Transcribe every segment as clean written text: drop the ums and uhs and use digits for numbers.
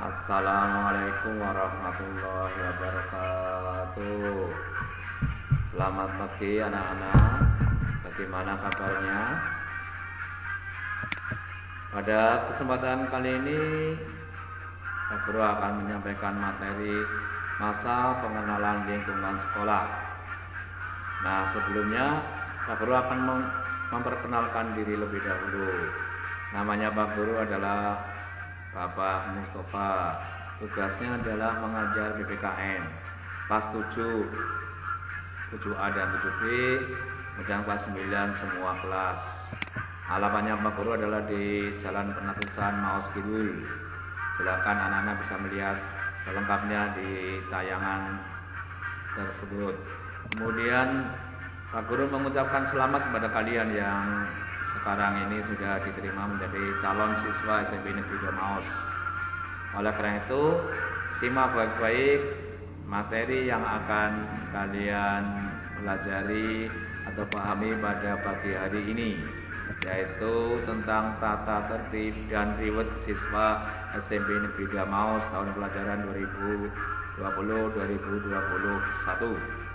Assalamualaikum warahmatullahi wabarakatuh. Selamat pagi anak-anak. Bagaimana kabarnya? Pada kesempatan kali ini Pak Guru akan menyampaikan materi masa pengenalan lingkungan sekolah. Nah, sebelumnya Pak Guru akan memperkenalkan diri lebih dahulu. Namanya Pak Guru adalah Bapak Mustafa. Tugasnya adalah mengajar PPKN kelas 7, 7A dan 7B, kemudian kelas 9 semua kelas. Alamatnya Pak Guru adalah di Jalan Penatusan Maos Kidul. Silakan anak-anak bisa melihat selengkapnya di tayangan tersebut. Kemudian Pak Guru mengucapkan selamat kepada kalian yang sekarang ini sudah diterima menjadi calon siswa SMP Negeri 2 Maos. Oleh karena itu, simak baik-baik materi yang akan kalian pelajari atau pahami pada pagi hari ini, yaitu tentang tata tertib dan riwet siswa SMP Negeri 2 Maos tahun pelajaran 2020-2021.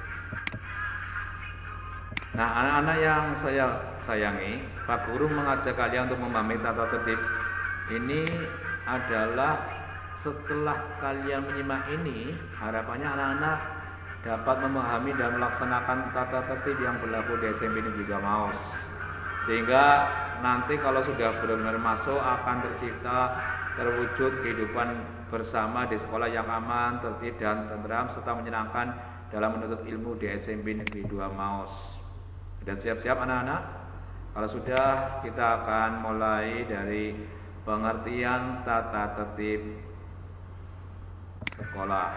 Nah, anak-anak yang saya sayangi, Pak Guru mengajak kalian untuk memahami tata tertib ini adalah setelah kalian menyimak ini, harapannya anak-anak dapat memahami dan melaksanakan tata tertib yang berlaku di SMP Negeri 2 Maos. Sehingga nanti kalau sudah benar-benar masuk akan terwujud kehidupan bersama di sekolah yang aman, tertib dan tenteram serta menyenangkan dalam menuntut ilmu di SMP Negeri 2 Maos. Sudah siap-siap anak-anak? Kalau sudah, kita akan mulai dari pengertian tata tertib sekolah.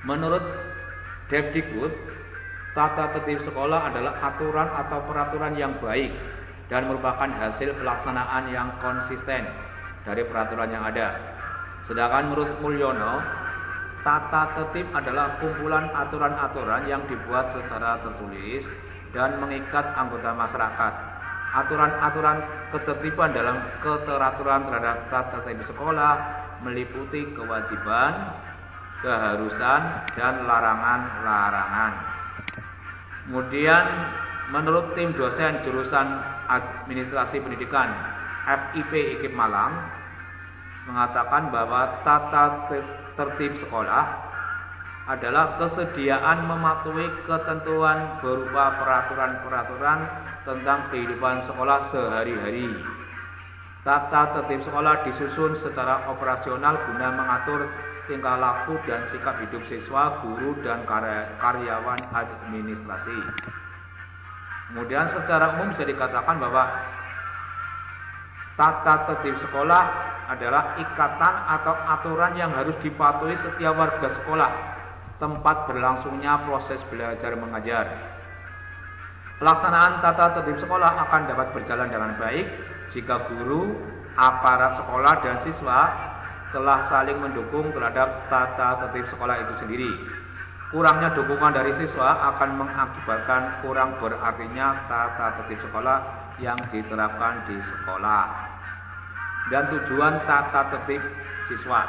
Menurut Depdikbud, tata tertib sekolah adalah aturan atau peraturan yang baik dan merupakan hasil pelaksanaan yang konsisten dari peraturan yang ada. Sedangkan menurut Mulyono, tata tertib adalah kumpulan aturan-aturan yang dibuat secara tertulis dan mengikat anggota masyarakat. Aturan-aturan ketertiban dalam keteraturan terhadap tata tertib sekolah meliputi kewajiban, keharusan, dan larangan-larangan. Kemudian menurut tim dosen jurusan Administrasi Pendidikan FIP IKIP Malang mengatakan bahwa tata tertib sekolah adalah kesediaan mematuhi ketentuan berupa peraturan-peraturan tentang kehidupan sekolah sehari-hari. Tata tertib sekolah disusun secara operasional guna mengatur tingkah laku dan sikap hidup siswa, guru, dan karyawan administrasi. Kemudian secara umum bisa dikatakan bahwa tata tertib sekolah adalah ikatan atau aturan yang harus dipatuhi setiap warga sekolah tempat berlangsungnya proses belajar mengajar. Pelaksanaan tata tertib sekolah akan dapat berjalan dengan baik jika guru, aparat sekolah, dan siswa telah saling mendukung terhadap tata tertib sekolah itu sendiri. Kurangnya dukungan dari siswa akan mengakibatkan kurang berartinya tata tertib sekolah yang diterapkan di sekolah. Dan tujuan tata tertib siswa.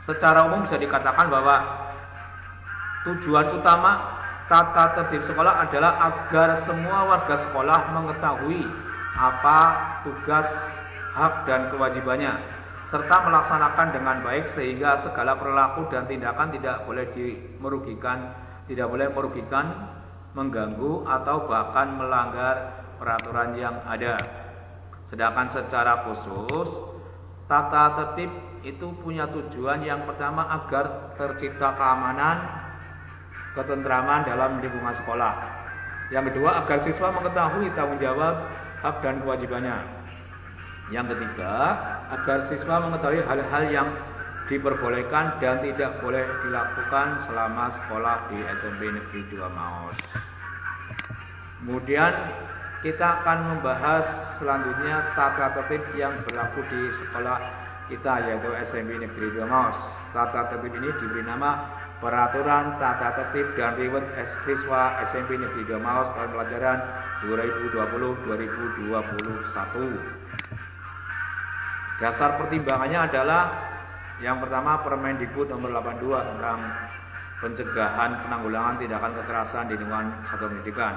Secara umum bisa dikatakan bahwa tujuan utama tata tertib sekolah adalah agar semua warga sekolah mengetahui apa tugas, hak, dan kewajibannya, serta melaksanakan dengan baik sehingga segala perilaku dan tindakan tidak boleh merugikan, mengganggu, atau bahkan melanggar peraturan yang ada. Sedangkan secara khusus, tata tertib itu punya tujuan yang pertama agar tercipta keamanan, ketentraman dalam lingkungan sekolah. Yang kedua, agar siswa mengetahui tanggung jawab, hak, dan kewajibannya. Yang ketiga, agar siswa mengetahui hal-hal yang diperbolehkan dan tidak boleh dilakukan selama sekolah di SMP Negeri 2 Maos. Kemudian kita akan membahas selanjutnya tata tertib yang berlaku di sekolah kita, yaitu SMP Negeri 2 Maos. Tata tertib ini diberi nama Peraturan Tata Tertib dan Riwet Siswa SMP Negeri 2 Maos tahun pelajaran 2020-2021. Dasar pertimbangannya adalah Yang pertama Permendikbud nomor 82 tentang pencegahan penanggulangan tindakan kekerasan di lingkungan satuan pendidikan.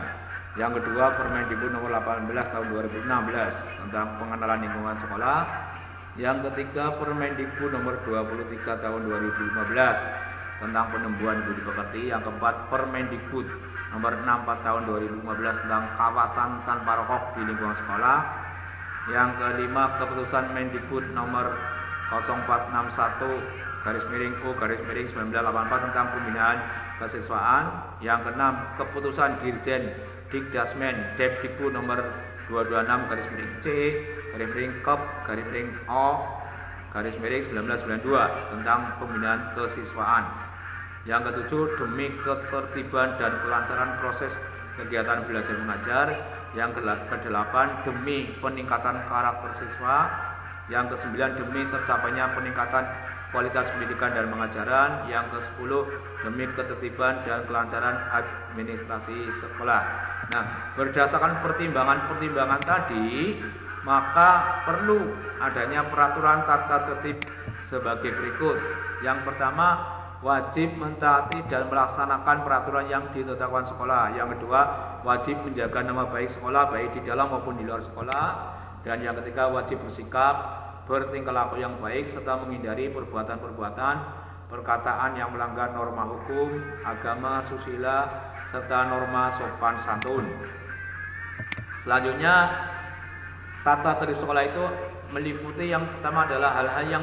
Yang kedua Permendikbud nomor 18 tahun 2016 tentang pengenalan lingkungan sekolah. Yang ketiga Permendikbud nomor 23 tahun 2015 tentang penembuhan budi pekerti. Yang keempat Permendikbud nomor 64 tahun 2015 tentang kawasan tanpa rokok di lingkungan sekolah. Yang kelima keputusan Mendikbud nomor 0461/U/1984 tentang pembinaan kesiswaan. Yang keenam keputusan Dirjen Dikdasmen Depdikbud nomor 226/C/Kop/O/1992 tentang pembinaan kesiswaan. Yang ketujuh demi ketertiban dan kelancaran proses kegiatan belajar mengajar. Yang kedelapan demi peningkatan karakter siswa. Yang kesembilan demi tercapainya peningkatan kualitas pendidikan dan pengajaran. Yang ke-10 demi ketertiban dan kelancaran administrasi sekolah. Nah, berdasarkan pertimbangan-pertimbangan tadi, maka perlu adanya peraturan tata tertib sebagai berikut. Yang pertama, wajib mentaati dan melaksanakan peraturan yang ditetapkan sekolah. Yang kedua, wajib menjaga nama baik sekolah baik di dalam maupun di luar sekolah. Dan yang ketiga, wajib bersikap bertingkah laku yang baik serta menghindari perbuatan-perbuatan perkataan yang melanggar norma hukum, agama, susila serta norma sopan santun. Selanjutnya, tata tertib sekolah itu meliputi yang pertama adalah hal-hal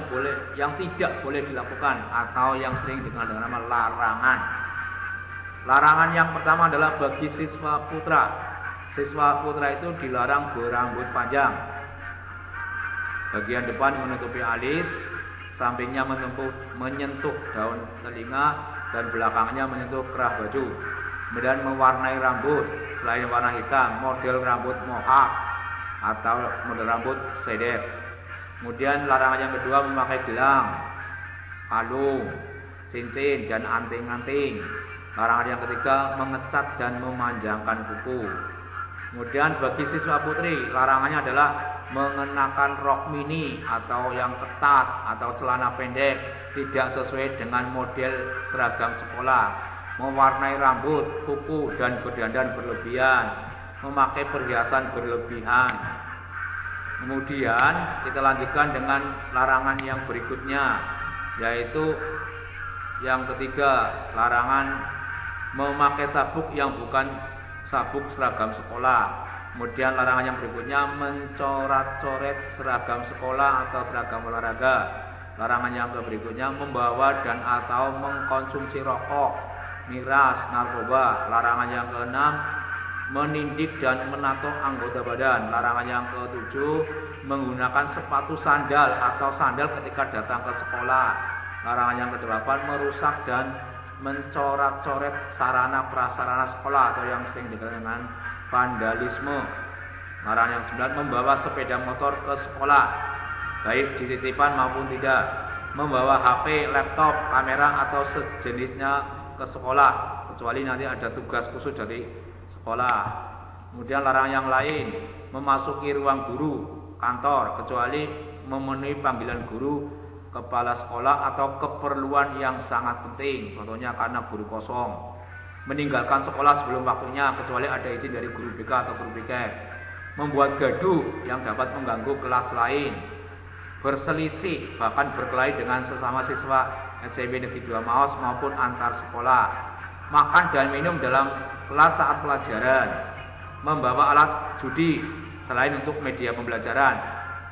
yang tidak boleh dilakukan atau yang sering dikenal dengan nama larangan. Larangan yang pertama adalah bagi siswa putra. Siswa putra itu dilarang berambut panjang. Bagian depan menutupi alis, sampingnya menyentuh daun telinga, dan belakangnya menyentuh kerah baju. Kemudian mewarnai rambut, selain warna hitam, model rambut mohawk atau model rambut sedet. Kemudian larangan yang kedua memakai gelang, kalung, cincin, dan anting-anting. Larangan yang ketiga mengecat dan memanjangkan kuku. Kemudian bagi siswa putri, larangannya adalah mengenakan rok mini atau yang ketat atau celana pendek tidak sesuai dengan model seragam sekolah, mewarnai rambut, kuku, dan berdandan berlebihan, memakai perhiasan berlebihan. Kemudian kita lanjutkan dengan larangan yang berikutnya, yaitu yang ketiga, larangan memakai sabuk yang bukan sabuk seragam sekolah. Kemudian larangan yang berikutnya mencoret-coret seragam sekolah atau seragam olahraga. Larangan yang berikutnya membawa dan atau mengkonsumsi rokok, miras, narkoba. Larangan yang keenam menindik dan menato anggota badan. Larangan yang ketujuh menggunakan sepatu sandal atau sandal ketika datang ke sekolah. Larangan yang kedelapan merusak dan mencoret-coret sarana prasarana sekolah atau yang sering dikenal dengan vandalisme. Larangan yang 9 membawa sepeda motor ke sekolah, baik dititipkan maupun tidak. Membawa HP, laptop, kamera atau sejenisnya ke sekolah, kecuali nanti ada tugas khusus dari sekolah. Kemudian larangan yang lain, memasuki ruang guru, kantor, kecuali memenuhi panggilan guru, kepala sekolah atau keperluan yang sangat penting, contohnya karena guru kosong. Meninggalkan sekolah sebelum waktunya kecuali ada izin dari guru BK atau guru piket. Membuat gaduh yang dapat mengganggu kelas lain. Berselisih bahkan berkelahi dengan sesama siswa SMP Negeri 2 Maos maupun antar sekolah. Makan dan minum dalam kelas saat pelajaran. Membawa alat judi selain untuk media pembelajaran.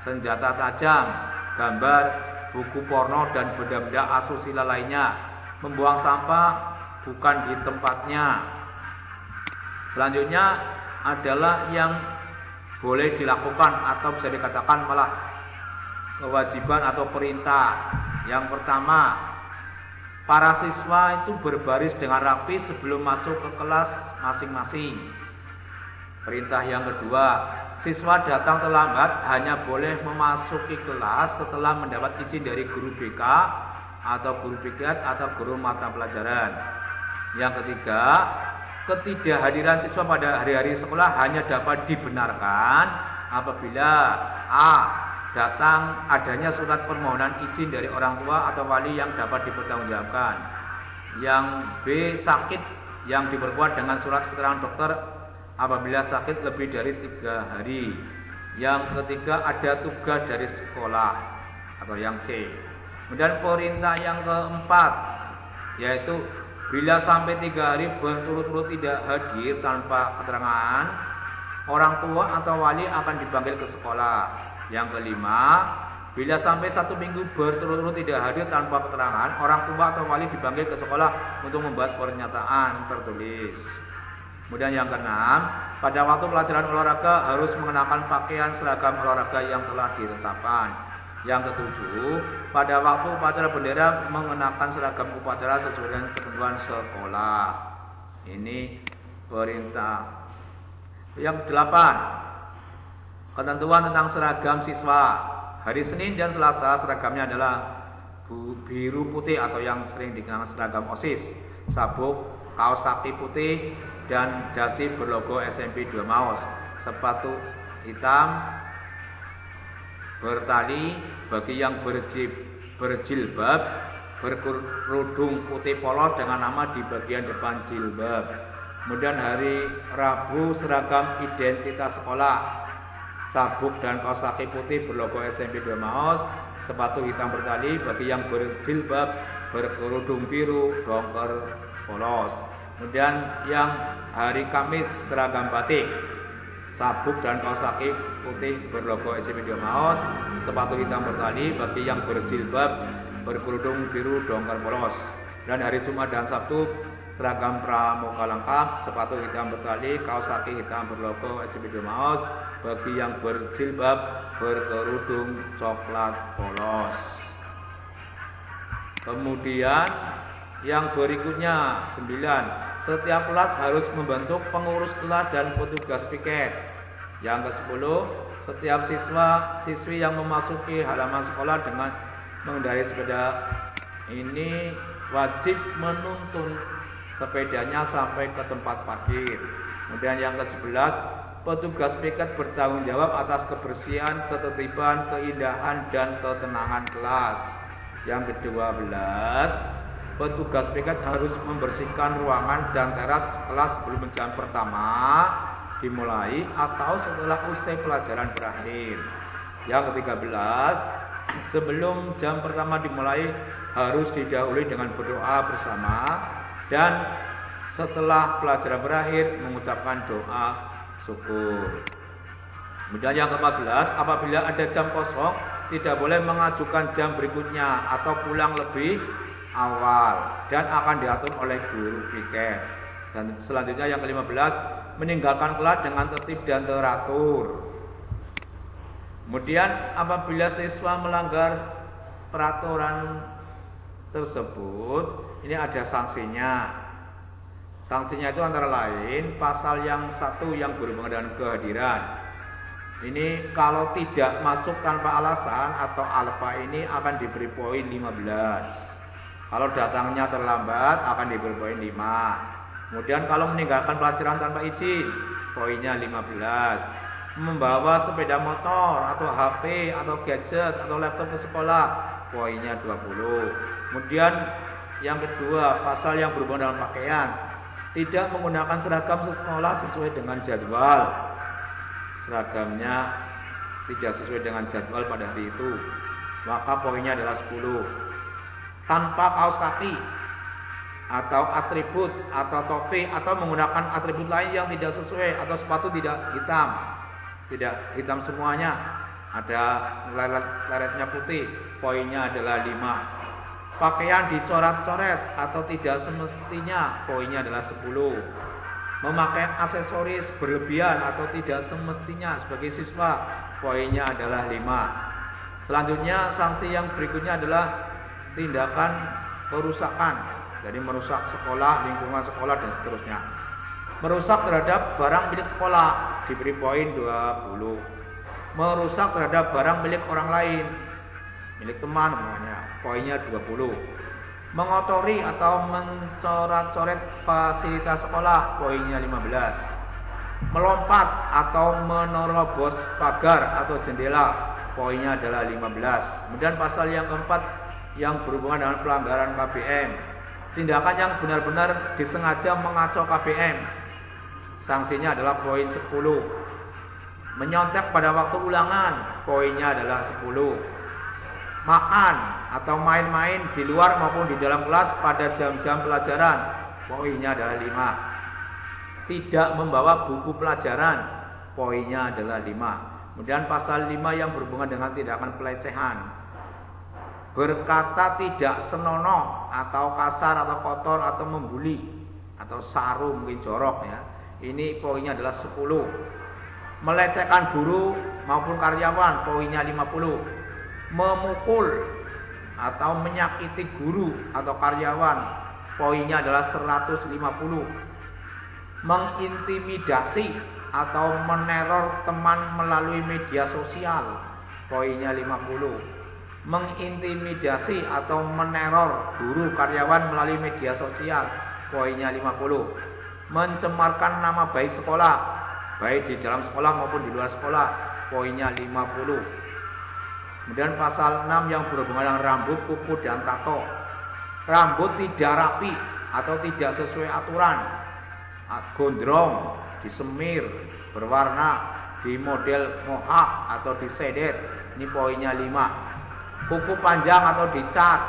Senjata tajam, gambar, buku porno dan benda-benda asusila lainnya. Membuang sampah bukan di tempatnya. Selanjutnya adalah yang boleh dilakukan atau bisa dikatakan malah kewajiban atau perintah. Yang pertama, para siswa itu berbaris dengan rapi sebelum masuk ke kelas masing-masing. Perintah yang kedua, siswa datang terlambat hanya boleh memasuki kelas setelah mendapat izin dari guru BK atau guru piket atau guru mata pelajaran. Yang ketiga, ketidakhadiran siswa pada hari-hari sekolah hanya dapat dibenarkan apabila A. datang adanya surat permohonan izin dari orang tua atau wali yang dapat dipertanggungjawabkan. Yang B, sakit yang diperkuat dengan surat keterangan dokter apabila sakit lebih dari 3 hari. Yang ketiga, ada tugas dari sekolah, atau yang C. Kemudian perintah yang keempat, yaitu bila sampai 3 hari berturut-turut tidak hadir tanpa keterangan, orang tua atau wali akan dipanggil ke sekolah. Yang kelima, bila sampai 1 minggu berturut-turut tidak hadir tanpa keterangan, orang tua atau wali dipanggil ke sekolah untuk membuat pernyataan tertulis. Kemudian yang keenam, pada waktu pelajaran olahraga harus mengenakan pakaian seragam olahraga yang telah ditetapkan. Yang ketujuh, pada waktu upacara bendera mengenakan seragam upacara sesuai dengan ketentuan sekolah. Ini perintah. Yang delapan, ketentuan tentang seragam siswa. Hari Senin dan Selasa seragamnya adalah biru putih atau yang sering dikenal seragam OSIS, sabuk, kaos kaki putih, dan dasi berlogo SMP 2 Maus, sepatu hitam bertali bagi yang berjilbab, berkerudung putih polos dengan nama di bagian depan jilbab. Kemudian hari Rabu seragam identitas sekolah, sabuk dan kaos kaki putih berlogo SMP 2 Maus, sepatu hitam bertali bagi yang berjilbab, berkerudung biru, dongker polos. Kemudian yang hari Kamis seragam batik, sabuk dan kaos kaki putih berlogo SMP 2 Maus, sepatu hitam bertali bagi yang berjilbab, berkerudung biru, dongker polos. Dan hari Jumat dan Sabtu seragam pramuka lengkap, sepatu hitam bertali, kaos kaki hitam berlogo SMP 2 Maus bagi yang berjilbab, berkerudung coklat polos. Kemudian yang berikutnya 9, setiap kelas harus membentuk pengurus kelas dan petugas piket. Yang ke-10, setiap siswi yang memasuki halaman sekolah dengan mengendarai sepeda ini wajib menuntun sepedanya sampai ke tempat parkir. Kemudian yang ke-11, petugas piket bertanggung jawab atas kebersihan, ketertiban, keindahan, dan ketenangan kelas. Yang ke-12, petugas piket harus membersihkan ruangan dan teras kelas sebelum jam pertama dimulai atau setelah usai pelajaran berakhir. Yang ke-13, sebelum jam pertama dimulai harus didahului dengan berdoa bersama dan setelah pelajaran berakhir mengucapkan doa syukur. Kemudian yang ke-14, apabila ada jam kosong tidak boleh mengajukan jam berikutnya atau pulang lebih awal dan akan diatur oleh guru piket. Dan selanjutnya yang ke-15, meninggalkan kelas dengan tertib dan teratur. Kemudian apabila siswa melanggar peraturan tersebut, ini ada sanksinya. Sanksinya itu antara lain pasal yang 1 yang berhubungan dengan kehadiran. Ini kalau tidak masuk tanpa alasan atau alfa ini akan diberi poin 15. Kalau datangnya terlambat akan diberi poin 5. Kemudian kalau meninggalkan pelajaran tanpa izin, poinnya 15. Membawa sepeda motor atau HP atau gadget atau laptop ke sekolah, poinnya 20. Kemudian yang kedua, pasal yang berhubungan dengan pakaian. Tidak menggunakan seragam sekolah sesuai dengan jadwal. Seragamnya tidak sesuai dengan jadwal pada hari itu, maka poinnya adalah 10. Tanpa kaos kaki atau atribut atau topi atau menggunakan atribut lain yang tidak sesuai atau sepatu tidak hitam semuanya, ada leret-leretnya putih, poinnya adalah 5. Pakaian dicoret-coret atau tidak semestinya, poinnya adalah 10. Memakai aksesoris berlebihan atau tidak semestinya sebagai siswa, poinnya adalah 5. Selanjutnya sanksi yang berikutnya adalah tindakan perusakan, jadi merusak sekolah, lingkungan sekolah dan seterusnya. Merusak terhadap barang milik sekolah diberi poin 20. Merusak terhadap barang milik orang lain, milik teman namanya, poinnya 20. Mengotori atau mencoret-coret fasilitas sekolah, poinnya 15. Melompat atau menerobos pagar atau jendela, poinnya adalah 15. Kemudian pasal yang keempat yang berhubungan dengan pelanggaran KBM, tindakan yang benar-benar disengaja mengacau KBM, sanksinya adalah poin 10. Menyontek pada waktu ulangan, poinnya adalah 10. Makan atau main-main di luar maupun di dalam kelas pada jam-jam pelajaran, poinnya adalah 5. Tidak membawa buku pelajaran, poinnya adalah 5. Kemudian pasal 5 yang berhubungan dengan tindakan pelecehan, berkata tidak senonoh atau kasar atau kotor atau membuli atau saru mungkin jorok ya, ini poinnya adalah 10. Melecehkan guru maupun karyawan, poinnya 50. Memukul atau menyakiti guru atau karyawan, poinnya adalah 150. Mengintimidasi atau meneror teman melalui media sosial, poinnya 50. Mengintimidasi atau meneror guru karyawan melalui media sosial, poinnya 50. Mencemarkan nama baik sekolah, baik di dalam sekolah maupun di luar sekolah, poinnya 50. Kemudian pasal 6 yang berhubungan dengan rambut, kuku, dan tato. Rambut tidak rapi atau tidak sesuai aturan, gondrong, disemir, berwarna, di model mohawk atau disedet, ini poinnya 5. Kuku panjang atau dicat,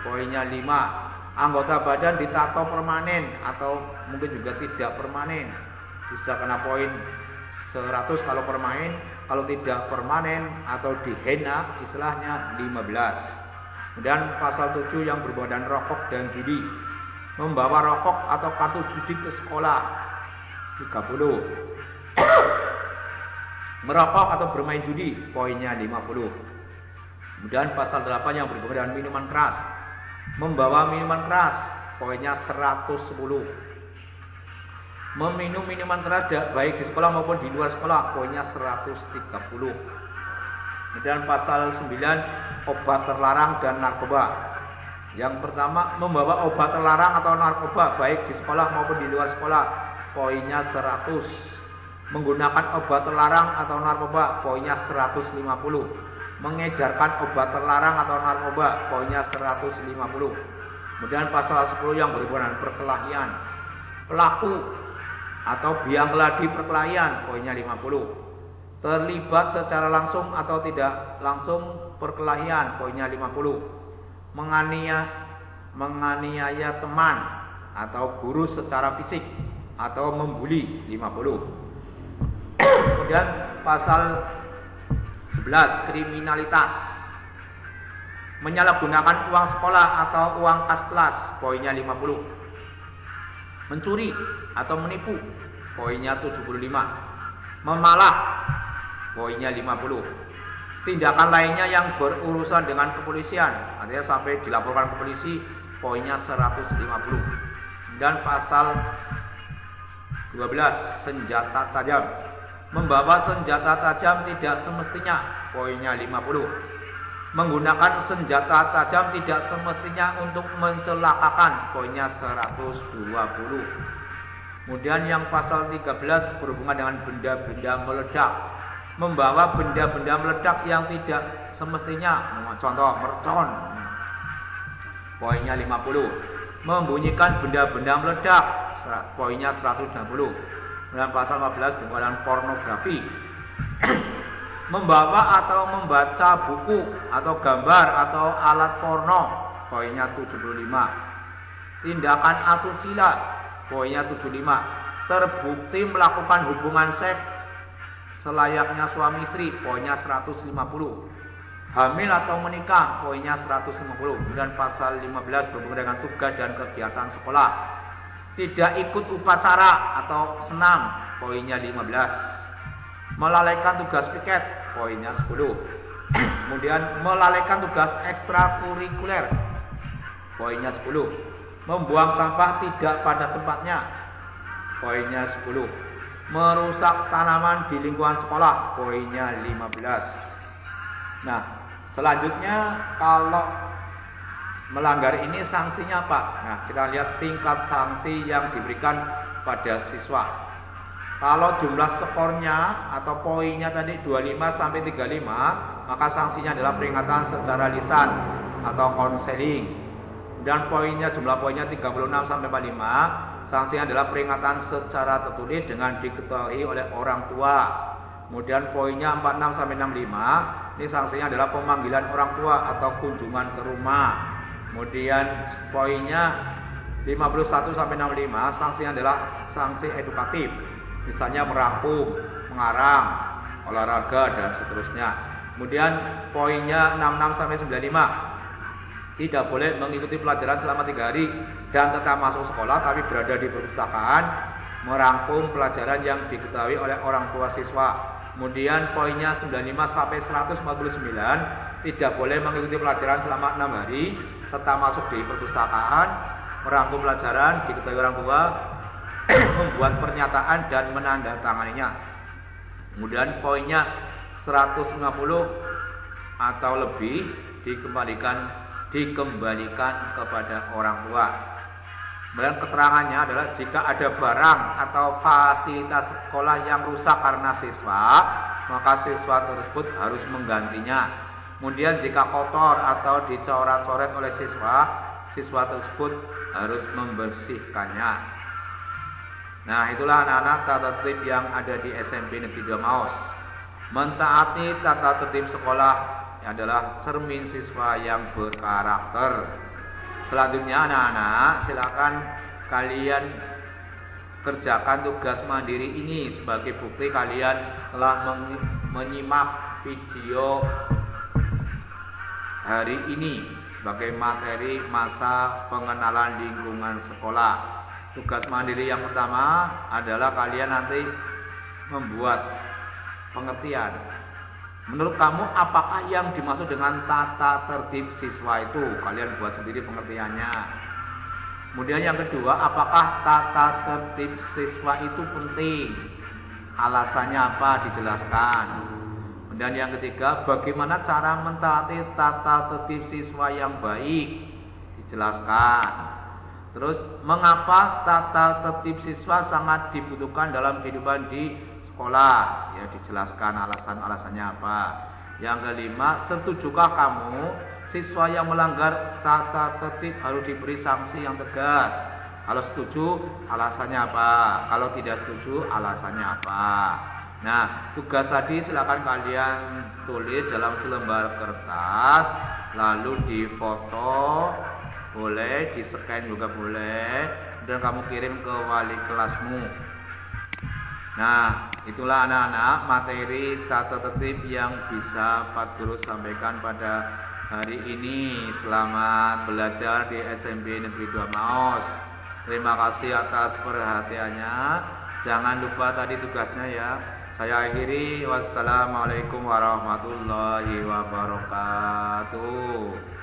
poinnya 5. Anggota badan ditato permanen atau mungkin juga tidak permanen, bisa kena poin 100 kalau permanen, kalau tidak permanen atau dihena istilahnya 15. Kemudian pasal 7 yang berhubungan dengan rokok dan judi, membawa rokok atau kartu judi ke sekolah, 30. Merokok atau bermain judi, poinnya 50. Kemudian pasal 8 yang berhubungan dengan minuman keras, membawa minuman keras, poinnya 110. Meminum minuman keras baik di sekolah maupun di luar sekolah, poinnya 130. Kemudian pasal 9 obat terlarang dan narkoba. Yang pertama, membawa obat terlarang atau narkoba baik di sekolah maupun di luar sekolah, poinnya 100. Menggunakan obat terlarang atau narkoba, poinnya 150. Mengedarkan obat terlarang atau narkoba, poinnya 150. Kemudian pasal 10 yang berhubungan dengan perkelahian. Pelaku atau biang keladi perkelahian, poinnya 50. Terlibat secara langsung atau tidak langsung perkelahian, poinnya 50. Menganiaya teman atau guru secara fisik atau membuli, 50. Kemudian pasal 11 kriminalitas. Menyalahgunakan uang sekolah atau uang kas kelas, poinnya 50. Mencuri atau menipu, poinnya 75. Memalah, poinnya 50. Tindakan lainnya yang berurusan dengan kepolisian, artinya sampai dilaporkan ke polisi, poinnya 150. Dan pasal 12 senjata tajam. Membawa senjata tajam tidak semestinya, poinnya 50. Menggunakan senjata tajam tidak semestinya untuk mencelakakan, poinnya 120. Kemudian yang pasal 13 berhubungan dengan benda-benda meledak. Membawa benda-benda meledak yang tidak semestinya, contoh mercon, poinnya 50. Membunyikan benda-benda meledak, poinnya 160. Kemudian pasal 15 berhubungan dengan pornografi. Membawa atau membaca buku atau gambar atau alat porno, poinnya 75. Tindakan asusila, poinnya 75. Terbukti melakukan hubungan seks selayaknya suami istri, poinnya 150. Hamil atau menikah, poinnya 150. Kemudian pasal 15 berhubungan dengan tugas dan kegiatan sekolah. Tidak ikut upacara atau senam, poinnya 15. Melalaikan tugas piket, poinnya 10. Kemudian melalaikan tugas ekstrakurikuler, poinnya 10. Membuang sampah tidak pada tempatnya, poinnya 10. Merusak tanaman di lingkungan sekolah, poinnya 15. Nah, selanjutnya kalau melanggar ini sanksinya apa? Nah, kita lihat tingkat sanksi yang diberikan pada siswa. Kalau jumlah skornya atau poinnya tadi 25 sampai 35, maka sanksinya adalah peringatan secara lisan atau konseling. Dan poinnya jumlah poinnya 36 sampai 45, sanksinya adalah peringatan secara tertulis dengan diketahui oleh orang tua. Kemudian poinnya 46 sampai 65, ini sanksinya adalah pemanggilan orang tua atau kunjungan ke rumah. Kemudian poinnya 51 sampai 65, sanksinya adalah sanksi edukatif. Misalnya merangkum, mengarang, olahraga dan seterusnya. Kemudian poinnya 66 sampai 95, tidak boleh mengikuti pelajaran selama 3 hari dan tetap masuk sekolah tapi berada di perpustakaan, merangkum pelajaran yang diketahui oleh orang tua siswa. Kemudian poinnya 95 sampai 149, tidak boleh mengikuti pelajaran selama 6 hari, tetap masuk di perpustakaan, merangkum pelajaran diketahui orang tua, membuat pernyataan dan menandatanganinya. Kemudian poinnya 150 atau lebih dikembalikan kepada orang tua. Kemudian keterangannya adalah jika ada barang atau fasilitas sekolah yang rusak karena siswa, maka siswa tersebut harus menggantinya. Kemudian jika kotor atau dicoret-coret oleh siswa tersebut harus membersihkannya. Nah, itulah anak-anak tata tertib yang ada di SMP Negeri 2 Maus. Mentaati tata tertib sekolah adalah cermin siswa yang berkarakter. Selanjutnya anak-anak, silakan kalian kerjakan tugas mandiri ini sebagai bukti kalian telah menyimak video hari ini sebagai materi masa pengenalan lingkungan sekolah. Tugas mandiri yang pertama adalah kalian nanti membuat pengertian. Menurut kamu apakah yang dimaksud dengan tata tertib siswa itu? Kalian buat sendiri pengertiannya. Kemudian yang kedua, apakah tata tertib siswa itu penting? Alasannya apa? Dijelaskan. Dan yang ketiga, bagaimana cara mentaati tata tertib siswa yang baik? Dijelaskan. Terus, mengapa tata tertib siswa sangat dibutuhkan dalam kehidupan di sekolah? Ya, dijelaskan alasan-alasannya apa. Yang kelima, setujukah kamu siswa yang melanggar tata tertib harus diberi sanksi yang tegas? Kalau setuju, alasannya apa? Kalau tidak setuju, alasannya apa? Nah, tugas tadi silakan kalian tulis dalam selembar kertas, lalu difoto, boleh, di-scan juga boleh, dan kamu kirim ke wali kelasmu. Nah, itulah anak-anak materi tata tertib yang bisa Pak Guru sampaikan pada hari ini. Selamat belajar di SMP Negeri 2 Maus. Terima kasih atas perhatiannya. Jangan lupa tadi tugasnya ya. Saya akhiri. Wassalamualaikum warahmatullahi wabarakatuh.